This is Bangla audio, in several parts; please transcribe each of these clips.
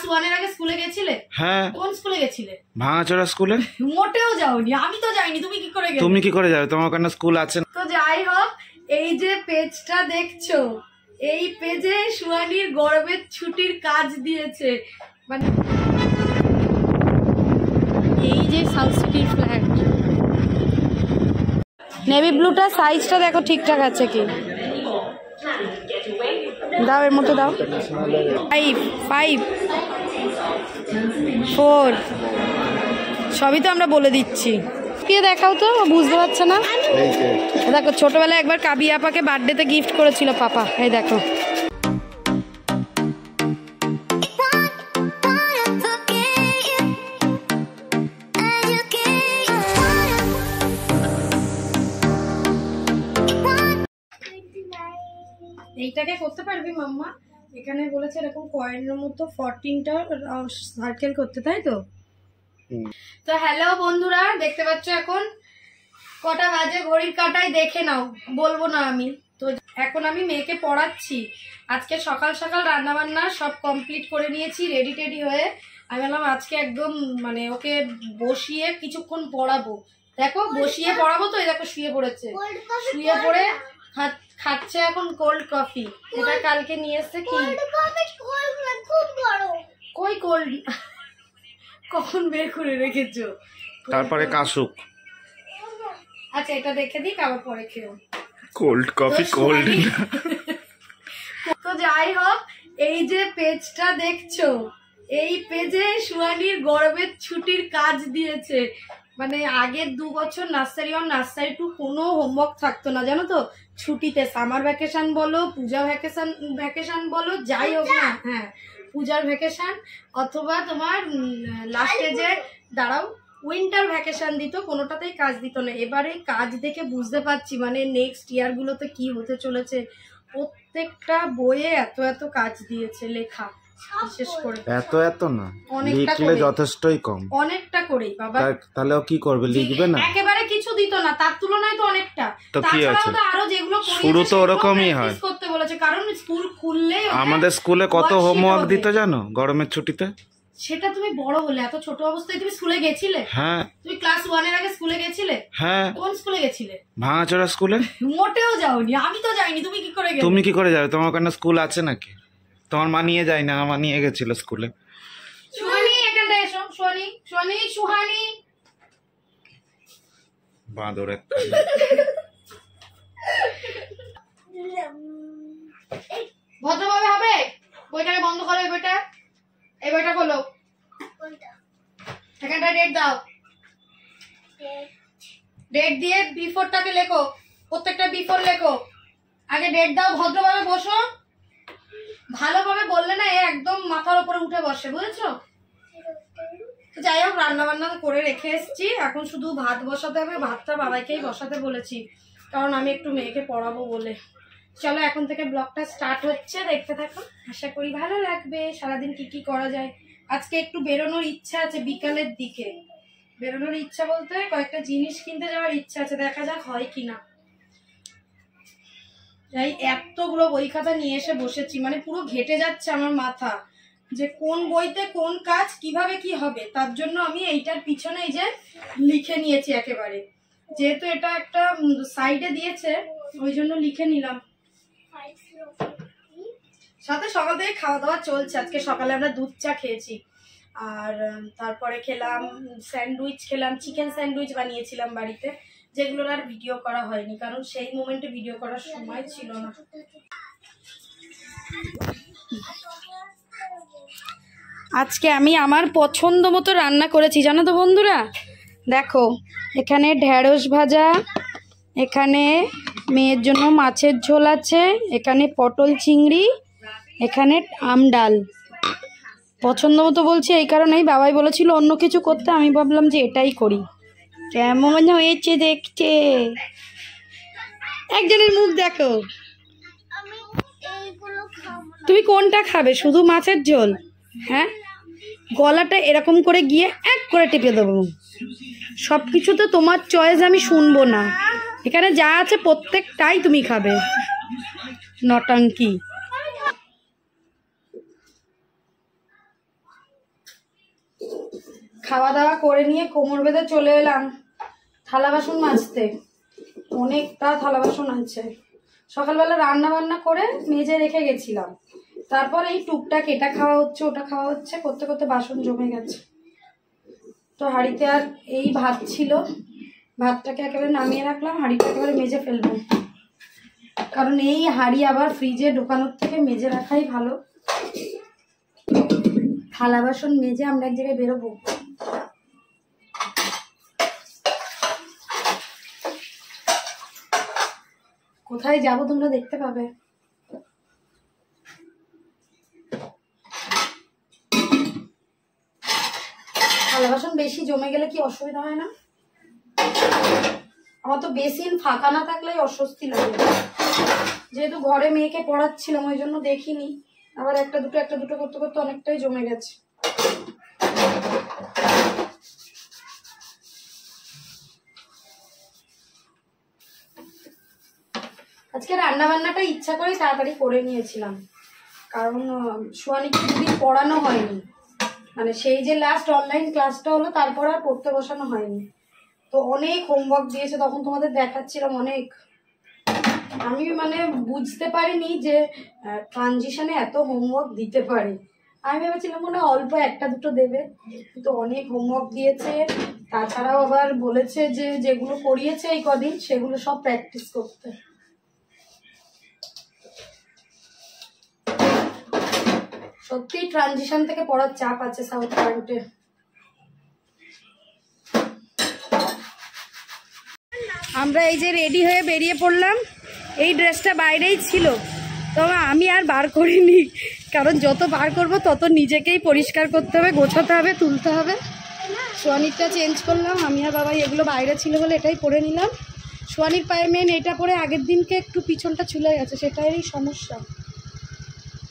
ওয়ানের আগে স্কুলে গেছিলে? হ্যাঁ। কোন স্কুলে গেছিলে? ভাঙাচোরা স্কুলে। মোটেও যাওনি, আমি তো যাইনি। তুমি কি করে গেলে? তুমি কি করে যাবে, তোমার ওখানে স্কুল আছে? তো যাই হোক, এই যে পেজটা দেখছো, এই পেজে সুহানির গরমের ছুটির কাজ দিয়েছে। মানে এই যে সাউথ সিটি ফ্ল্যাট, নেভি ব্লুটা সাইজটা দেখো ঠিকঠাক আছে কি। দাও এর মতো দাও। 5, 5, 4 সবই তো আমরা বলে দিচ্ছি। কে দেখাও তো, বুঝতে পারছে না। দেখো ছোটবেলায় একবার কাবি আপাকে বার্থডেতে গিফট করেছিল পাপা, এই দেখো। এইটাকে করতে পারবি মাম্মা? এখানে বলেছে এরকম কয়েনের মতো 14টা সার্কেল করতে, তাই তো? তো হ্যালো বন্ধুরা, দেখতে পাচ্ছ এখন কটা বাজে, ঘড়ির কাঁটায় দেখে নাও, বলবো না আমি। তো এখন আমি মেয়েকে পড়াচ্ছি। আজকে সকাল সকাল রান্না বান্না সব কমপ্লিট করে নিয়েছি, রেডি টেডি হয়ে। আমি বললাম আজকে একদম মানে ওকে বসিয়ে কিছুক্ষণ পড়াবো। দেখো বসিয়ে পড়াবো তো, এই দেখো শুয়ে পড়েছে, শুয়ে পড়ে খাচ্ছে এখন কোল্ড কফি। এটা কালকে নিয়ে এসছে। কি কই কোল্ড কখন বের করে রেখেছো? তারপরে কাশুক। আচ্ছা এটা দেখে দিই, আবার পরে খেও। Cold coffee cold. তো যাই হোক, এই যে পেজটা দেখছো, এই পেজে সুহানির গরমের ছুটির কাজ দিয়েছে। মানে আগের 2 বছর নার্সারি 1 নার্সারি 2 কোনো হোমওয়ার্ক থাকতো না, জানো তো। ছুটিতে সামার ভ্যাকেশন বলো, পূজা ভ্যাকেশন বলো, যাই হোক না, হ্যাঁ পূজার ভ্যাকেশন অথবা তোমার লাস্টে যে দাঁড়াও উইন্টার ভ্যাকেশন দিত, কোনোটাতেই কাজ দিত না। এবারে কাজ দেখে বুঝতে পারছি মানে নেক্সট ইয়ারগুলোতে কি হতে চলেছে। প্রত্যেকটা বইয়ে এত এত কাজ দিয়েছে লেখা, বিশেষ করে এত না, লিখলে যথেষ্টই কম। অনেকটা করেই বাবা। তাহলে ও কি করবে, লিখবে না? একেবারে কিছু দিত না, তার তুলনায় তো অনেকটা। তাছাড়াও তো আরো যেগুলো শুরু তো ওরকমই হয় করতে বলেছে, কারণ স্কুল খুললেই আমাদের স্কুলে কত হোমওয়ার্ক দিত জানো গরমের ছুটিতে? সেটা তুমি বড় হলে, এত ছোট অবস্থায় তুমি স্কুলে গেছিলে? হ্যাঁ। তুমি ক্লাস 1 এর আগে স্কুলে গেছিলে? হ্যাঁ। কোন স্কুলে গেছিলে? ভাঙাচোরা স্কুলে। মোটেও যাওনি, আমি তো যাইনি। তুমি কি করে গেলে? তুমি কি করে যাবে, তোমার ওখানে স্কুল আছে নাকি? তোমার মা নিয়ে যায় না, আমার নিয়ে গেছিল স্কুলে। সুহানি এখানটা এসো। সুহানি সুহানি বাঁদর একটা। ভদ্রভাবে হবে। বইটাকে বন্ধ করো, এই বইটা খোলো। এখানটা ডেট দাও, ডেট দিয়ে বিফোরটাকে লেখো, প্রত্যেকটা বিফোর লেখো। আগে ডেট দাও, ভদ্রভাবে বসো। ভালোভাবে বললে না এ একদম মাথার উপরে উঠে বসে, বুঝেছো? যাই হোক, রান্না বান্না করে রেখে এসেছি, এখন শুধু ভাত বসাতে হবে। ভাতটা বাবাইকেই বসাতে বলেছি, কারণ আমি একটু মেয়েকে পড়াবো বলে। চলো এখন থেকে ব্লগটা স্টার্ট হচ্ছে, দেখতে থাকো, আশা করি ভালো লাগবে। সারাদিন কি কি করা যায়। আজকে একটু বেরোনোর ইচ্ছা আছে, বিকালের দিকে বেরোনোর ইচ্ছা বলতে কয়েকটা জিনিস কিনতে যাওয়ার ইচ্ছা আছে, দেখা যাক হয় কিনা। এই এতগুলো বই খাতা নিয়ে এসে বসেছি, মানে পুরো ঘেটে যাচ্ছে আমার মাথা যে কোন বইতে কোন কাজ কিভাবে কি হবে। তার জন্য আমি এইটার পিছনে এই যে লিখে নিয়েছি একেবারে, যেহেতু এটা একটা সাইডে দিয়েছে ওই জন্য লিখে নিলাম। সাথে সকাল থেকে খাওয়া দাওয়া চলছে। আজকে সকালে আমরা দুধ চা খেয়েছি, আর তারপরে খেলাম স্যান্ডউইচ, খেলাম চিকেন স্যান্ডউইচ বানিয়েছিলাম বাড়িতে, যেগুলোর আর ভিডিও করা হয়নি কারণ সেই মোমেন্টে ভিডিও করার সময় ছিল না। আজকে আমি আমার পছন্দ মতো রান্না করেছি, জানো তো বন্ধুরা। দেখো এখানে ঢেঁড়স ভাজা, এখানে মেয়ের জন্য মাছের ঝোল আছে, এখানে পটল চিংড়ি, এখানে আম ডাল। পছন্দ মতো বলছি এই কারণেই, বাবাই বলেছিল অন্য কিছু করতে, আমি ভাবলাম যে এটাই করি। কেমন হয়েছে দেখতে, একজনের মুখ দেখো। তুমি কোনটা খাবে, শুধু মাছের ঝোল? হ্যাঁ, গলাটা এরকম করে গিয়ে এক করে টিপে দেবো। সব কিছু তো তোমার চয়েস আমি শুনবো না, এখানে যা আছে প্রত্যেকটাই তুমি খাবে। নটাঙ্কি। খাওয়া দাওয়া করে নিয়ে কোমর বেঁধে চলে এলাম থালা বাসন মাজতে। অনেকটা থালা বাসন আছে। সকালবেলা রান্না বান্না করে মেজে রেখে গেছিলাম, তারপর এই টুকটাক এটা খাওয়া হচ্ছে ওটা খাওয়া হচ্ছে করতে করতে বাসন জমে গেছে। তো হাঁড়িতে আর এই ভাত ছিল, ভাতটাকে একেবারে নামিয়ে রাখলাম, হাঁড়িটা একেবারে মেজে ফেলবো, কারণ এই হাঁড়ি আবার ফ্রিজে ঢোকানোর থেকে মেজে রাখাই ভালো। থালা বাসন মেজে আমরা এক জায়গায় বেরোবো। কোথায় যাব তোমরা দেখতে পাবে। থালা বাসন বেশি জমে গেলে কি অসুবিধা হয় না? আমার তো বেসিন ফাঁকা না থাকলে অস্বস্তি লাগে, যেহেতু ঘরে মেয়েকে পড়াচ্ছিলাম ওই জন্য দেখিনি। আবার একটা দুটো করতে করতে অনেকটাই জমে গেছে। আজকে রান্না বান্নাটা ইচ্ছা করে তাড়াতাড়ি করে নিয়েছিলাম, কারণ সোয়ানিকে দুদিন পড়ানো হয়নি, মানে সেই যে লাস্ট অনলাইন ক্লাসটা হলো তারপর আর পড়তে বসানো হয়নি। তো অনেক হোমওয়ার্ক দিয়েছে, তখন তোমাদের দেখাচ্ছিলাম অনেক। আমি মানে বুঝতে পারিনি যে ট্রানজিশনে এত হোমওয়ার্ক দিতে পারে। আমি ভেবেছিলাম মনে অল্প একটা দুটো দেবে, কিন্তু অনেক হোমওয়ার্ক দিয়েছে। তাছাড়াও আবার বলেছে যে যেগুলো করিয়েছে এই কদিন সেগুলো সব প্র্যাকটিস করতে। সত্যি ট্রানজিশন থেকে পড়ার চাপ আছে সাউথ পয়েন্টে। আমরা এই যে রেডি হয়ে বেরিয়ে পড়লাম। এই ড্রেসটা বাইরেই ছিল, তবে আমি আর বার করিনি, কারণ যত বার করব তত নিজেকেই পরিষ্কার করতে হবে, গোছাতে হবে, তুলতে হবে। সোয়ানিরটা চেঞ্জ করলাম, আমি আর বাবাই এগুলো বাইরে ছিল বলে এটাই পরে নিলাম। সোয়ানির পায়ে মেন এটা পরে আগের দিনকে একটু পিছনটা ছুলে গেছে, সেটাই সমস্যা।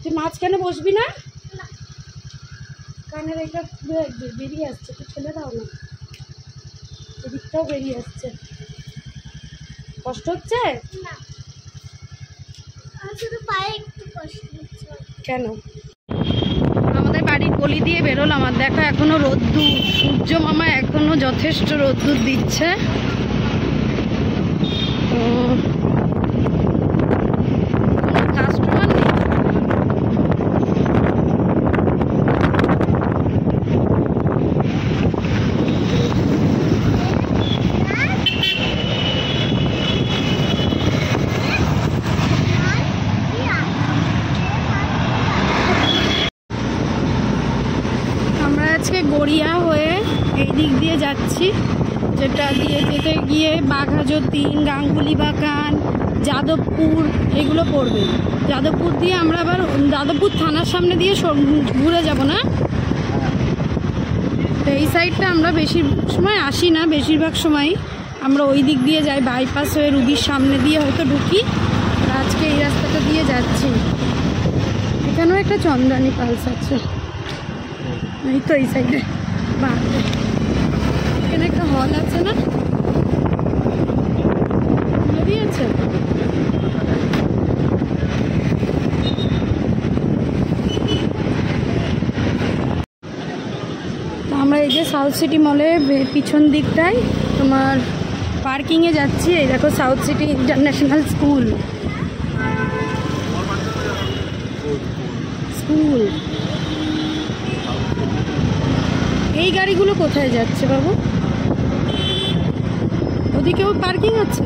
তুই মাঝখানে বসবি না? কানের এটা পুরো বেরিয়ে আসছে, তো ছেলে দাও না, এদিকটাও বেরিয়ে আসছে। কষ্ট হচ্ছে? কেন? আমাদের বাড়ির গলি দিয়ে বেরোলাম, আর দেখো এখনো রোদ্দুর, সূর্য মামা এখনো যথেষ্ট রোদ্দুর দিচ্ছে। তো কাস্টমার নেই। গড়িয়া হয়ে এই দিক দিয়ে যাচ্ছি, যেটা দিয়ে যেতে গিয়ে বাঘাযতীন, গাঙ্গুলি বাগান, যাদবপুর এগুলো পড়বে। যাদবপুর দিয়ে আমরা আবার যাদবপুর থানার সামনে দিয়ে ঘুরে যাব না? তো এই সাইডটা আমরা বেশি সময় আসি না, বেশিরভাগ সময় আমরা ওই দিক দিয়ে যাই, বাইপাস হয়ে রুবির সামনে দিয়ে হয়তো ঢুকি। আজকে এই রাস্তাটা দিয়ে যাচ্ছি। এখানেও একটা চন্দ্রানী পালস আছে, এই তো এই সাইডে বাড়বে। এখানে একটা হল আছে না, আছে। আমরা এই যে সাউথ সিটি মলের পিছন দিকটায় তোমার পার্কিংয়ে যাচ্ছি। এই দেখো সাউথ সিটি ইন্টারন্যাশনাল স্কুল। এই গাড়িগুলো কোথায় যাচ্ছে বাবু? ওদিকেও পার্কিং আছে।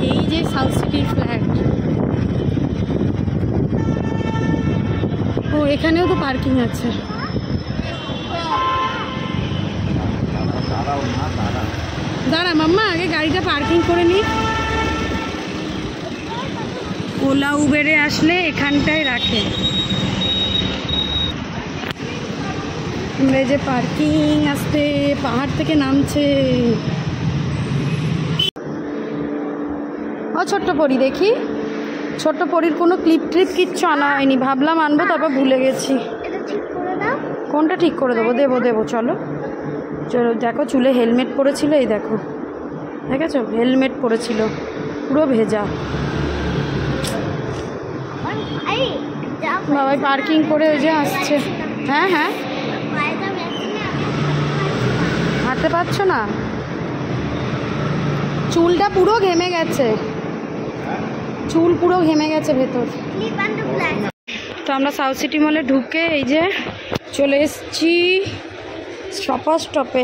এই যে সাউথ সিটির ফ্ল্যাট, ও এখানেও তো পার্কিং আছে। দাঁড়া মাম্মা, আগে গাড়িটা পার্কিং করে নি। ওলা উবেরে আসলে এখানটায় রাখে। আমরা যে পার্কিং আসতে পাহাড় থেকে নামছে। ও ছোট্ট পরি, দেখি ছোট্ট পরির কোনো ক্লিপ ট্রিপ কিচ্ছু আনা হয়নি, ভাবলাম আনবো তারপর ভুলে গেছি। কোনটা ঠিক করে দেবো? দেবো চলো চলো। দেখো চুলে হেলমেট পরেছিল, এই দেখো দেখেছো হেলমেট পরেছিল, পুরো ভেজা। বাবাই পার্কিং করে ওই যে আসছে। হ্যাঁ হ্যাঁ, হাঁটতে পারছো না? চুলটা পুরো ঘেমে গেছে, চুল পুরো ঘেমে গেছে ভেতর। তো আমরা সাউথ সিটি মলে ঢুকে এই যে চলে এসেছি শপার স্টপে।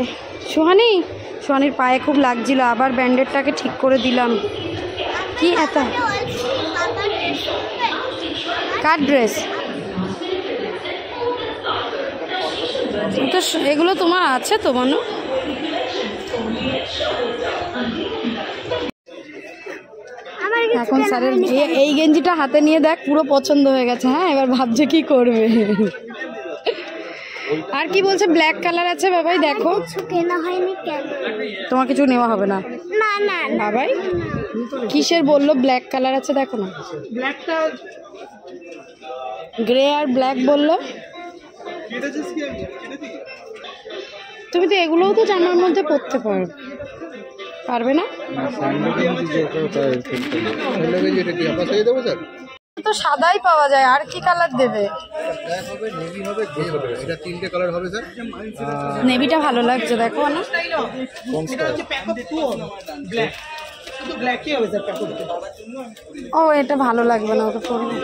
সোহানির পায়ে খুব লাগছিল, আবার ব্যান্ডেডটাকে ঠিক করে দিলাম। কি এত কার ড্রেস? তো এগুলো তোমার আছে তো মানু? এখন স্যারের এই গেঞ্জিটা হাতে নিয়ে দেখ, পুরো পছন্দ হয়ে গেছে। হ্যাঁ, এবার ভাবছে কি করবে। আর কি বলছে ব্ল্যাক কালার আছে বাবাই, দেখো। কেনা হয়নি কেন? তোমার কিছু নেওয়া হবে না না না বাবাই। কিসের বললো ব্ল্যাক কালার আছে, দেখো না। ব্ল্যাকটা গ্রে আর ব্ল্যাক বললো। তুমি তো এগুলোও তো জামার মধ্যে পরতে পারবে না? তো সাদাই পাওয়া যায়, আর কি কালার দেবে? নেভিটা ভালো লাগছে, দেখো না। ও এটা ভালো লাগবে না, ওটা পরবে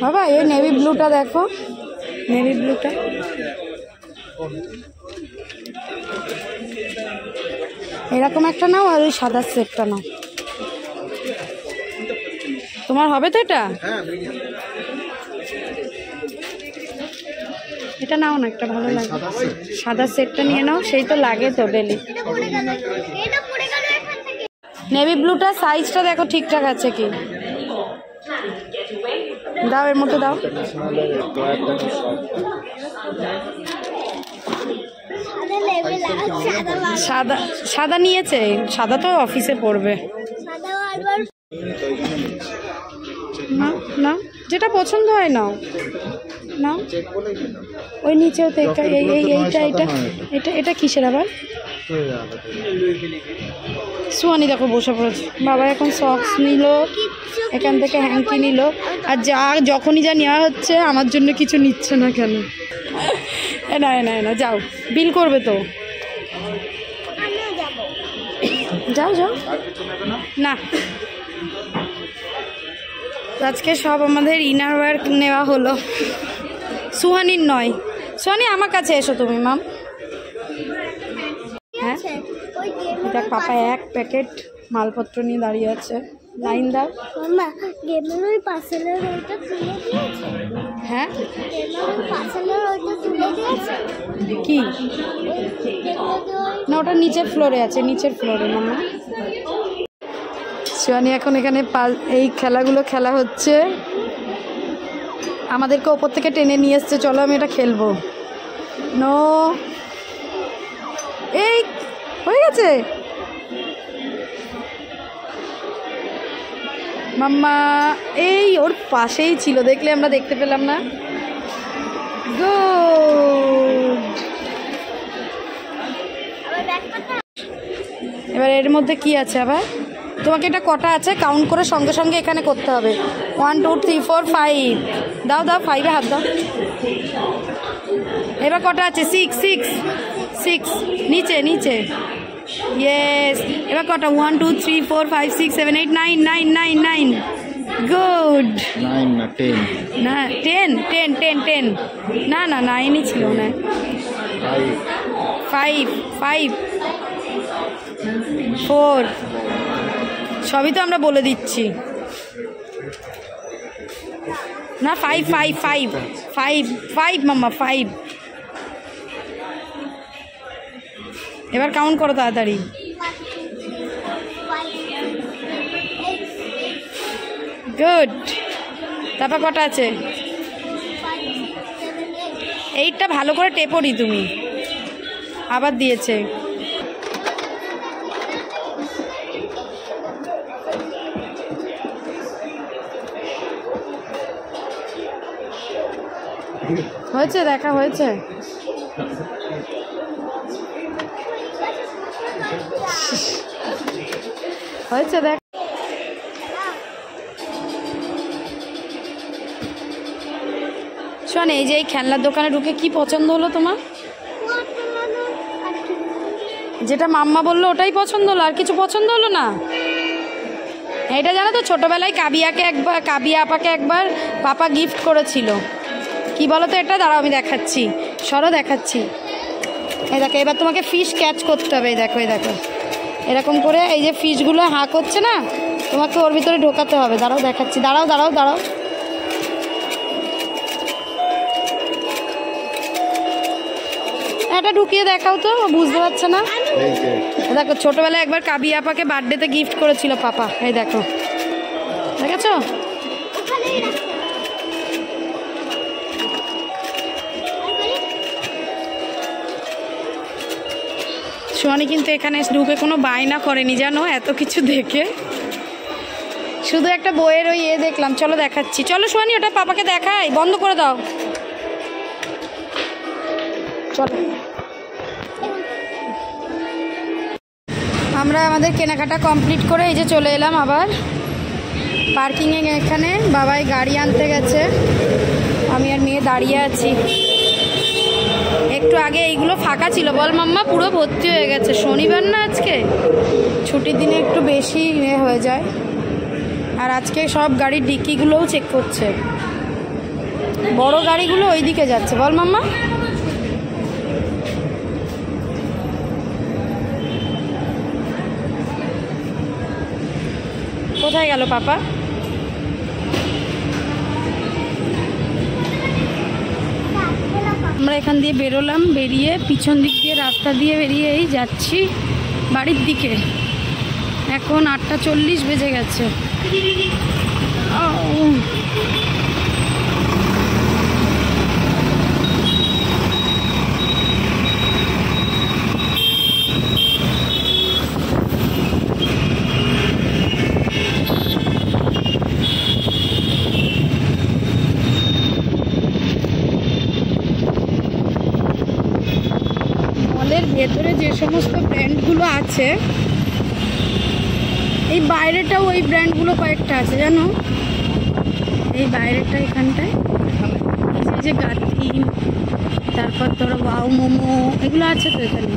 বাবা। এই নেভি ব্লুটা দেখো, নেভি ব্লুটা। এরকম একটা নাও, আর ওই সাদা সেটটা নাও। তোমার হবে তো এটা? এটা নাও না, একটা ভালো লাগে। সাদা সেটটা নিয়ে নাও, সেই তো লাগে তো ডেলি। নেভি ব্লুটা সাইজটা দেখো ঠিকঠাক আছে কি। দাও, এর মধ্যে দাও। সাদা সাদা নিয়েছে, সাদা তো অফিসে পড়বে। না না, যেটা পছন্দ হয় নাও নাও। ওই নিচে এইটা এটা এটা এটা কিসের আবার? সোহানি দেখো বসে পড়েছে। বাবা এখন সক্স নিল, এখান থেকে হ্যাঙ্কি নিল, আর যখনই যা নেওয়া হচ্ছে আমার জন্য কিছু নিচ্ছে না কেন? না না না, যাও, বিল করবে তো। যাও যাও না। আজকে সব আমাদের ইনার ওয়ার্ক নেওয়া হলো, সুহানির নয়। সোহানি আমার কাছে এসো তুমি মাম। হ্যাঁ, এটা পাপা এক প্যাকেট মালপত্র নিয়ে দাঁড়িয়ে আছে। লাইন দাও। হ্যাঁ কি না, ওটা নিচের ফ্লোরে আছে, নিচের ফ্লোরে মামা। সোহানি এখন এখানে এই খেলাগুলো খেলা হচ্ছে, আমাদেরকে ওপর থেকে টেনে নিয়ে এসছে, চলো আমি এটা খেলবো। নো, এই হয়ে গেছে মাম্মা। এই ওর পাশেই ছিল, দেখলে আমরা দেখতে পেলাম না। গুড। এবার এর মধ্যে কি আছে আবার? তোমাকে এটা কটা আছে কাউন্ট করে সঙ্গে সঙ্গে এখানে করতে হবে। 1 2 3 4 5। দাও দাও, 5-এ হাত দাও। এবার কটা আছে? 6 নিচে নিচে। ইয়েস। এবার কটা? 1 2 3 4 5 6 7 8 9 গুড। 9 না 10 না 10 না না 9ই ছিল না। 5 4 সবই তো আমরা বলে দিচ্ছি না। 5 মাম্মা 5। এবার কাউন্ট করো তাড়াতাড়ি। গুড। তারপর কটা আছে? 8টা ভালো করে টেপোরি তুমি। আবার দিয়েছে। হয়েছে, দেখা হয়েছে। হয়েছে দেখ। শোন, এই যে এই খেলনার দোকানে ঢুকে কি পছন্দ হলো তোমার? যেটা মাম্মা বললো ওটাই পছন্দ হলো, আর কিছু পছন্দ হলো না? এটা জানো তো, ছোটোবেলায় কাবিয়া আপাকে একবার পাপা গিফট করেছিল। কি বলো তো এটা? দাঁড়াও আমি দেখাচ্ছি, সরো দেখাচ্ছি। এই দেখো, এবার তোমাকে ফিশ ক্যাচ করতে হবে। এই দেখো, এই দেখো, এরকম করে এই যে ফিশগুলো হাঁ করছে না, তোমাকে ওর ভিতরে ঢোকাতে হবে। দাঁড়াও দেখাচ্ছি, দাঁড়াও দাঁড়াও দাঁড়াও। এটা ঢুকিয়ে দেখাও তো, বুঝতে পারছে না। দেখো, ছোটবেলায় একবার কাবিয়া আপাকে বার্থডেতে গিফট করেছিল পাপা। এই দেখো, দেখেছো? সোহানি কিন্তু এখানে ঢুকে কোনো বায়না করেনি জানো, এত কিছু দেখে। শুধু একটা বইয়ের ওই দেখলাম। চলো দেখাচ্ছি, চলো সোহানি, ওটা পাপাকে দেখাই। বন্ধ করে দাও, চলো। আমরা আমাদের কেনাকাটা কমপ্লিট করে এই যে চলে এলাম আবার পার্কিংয়ে। এখানে বাবাই গাড়ি আনতে গেছে, আমি আর মেয়ে দাঁড়িয়ে আছি। একটু আগে এইগুলো ফাঁকা ছিল, বল মাম্মা? পুরো ভর্তি হয়ে গেছে। শনিবার না আজকে, ছুটির দিনে একটু বেশি হয়ে যায়। আর আজকে সব গাড়ির ডিক্কিগুলোও চেক করছে। বড় গাড়িগুলো ওই দিকে যাচ্ছে, বল মাম্মা? কোথায় গেল পাপা? আমরা এখান দিয়ে বেরোলাম, বেরিয়ে পিছন দিক দিয়ে রাস্তা দিয়ে বেরিয়েই যাচ্ছি বাড়ির দিকে। এখন 8:40 বেজে গেছে। মলের ভেতরে যে সমস্ত ব্র্যান্ডগুলো আছে, এই বাইরেটাও ওই ব্র্যান্ডগুলো কয়েকটা আছে জানো। এই বাইরেটা এখানটায় এই যে গাথি, তারপর ধরো ওয়াও মোমো, এগুলো আছে তো এখানে।